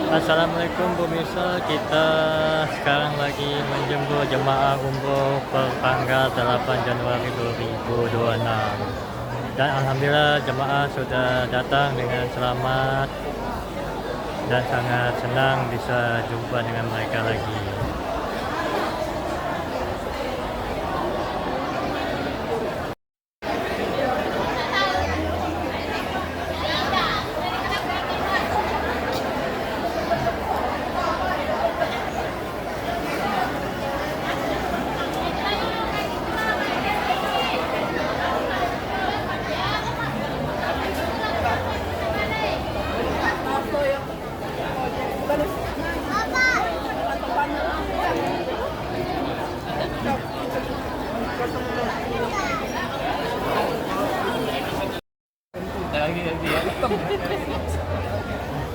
Assalamualaikum pemirsa, kita sekarang lagi menjemput jemaah umroh per tanggal 8 Januari 2026. Dan alhamdulillah jemaah sudah datang dengan selamat dan sangat senang bisa jumpa dengan mereka lagi.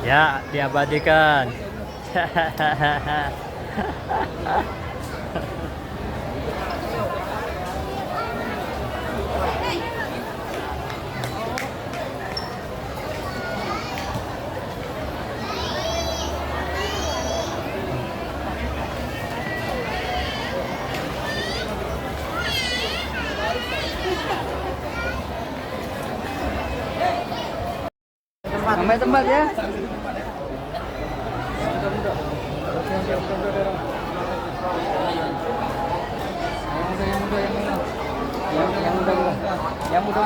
Ya, diabadikan. Sampai tempat ya. Yang muda.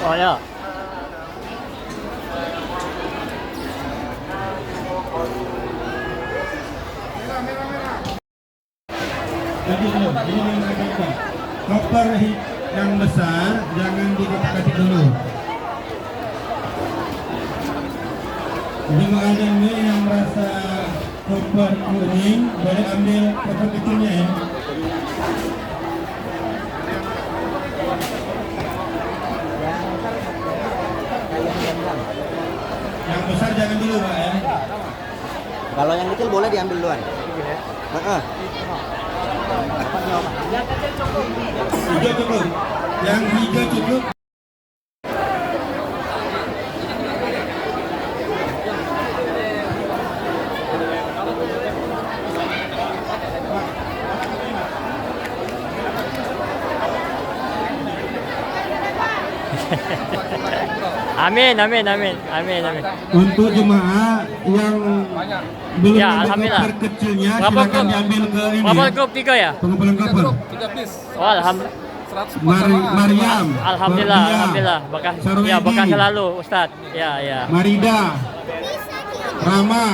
Oh ya. Jadi ini mereka koper yang besar jangan dikotak-katik dulu. Jadi makanya ini yang merasa koper kuning boleh ambil koper kecilnya ya. Yang besar jangan dulu Pak ya. Kalau yang kecil boleh diambil duluan. Yang kecil cukup. Hijau cukup. Yang hijau cukup. Amin. Untuk jemaah yang belum Ya, ada alhamdulillah. koper kecilnya Berapa silakan grup? diambil ke ini. Berapa Ya. grup? 3 ya? Pengumpulan koper. Oh, Maryam. alhamdulillah. Fardia, Bekas Sarwedi, ya, bekas selalu Ustadz. Ya. Marida, Rama,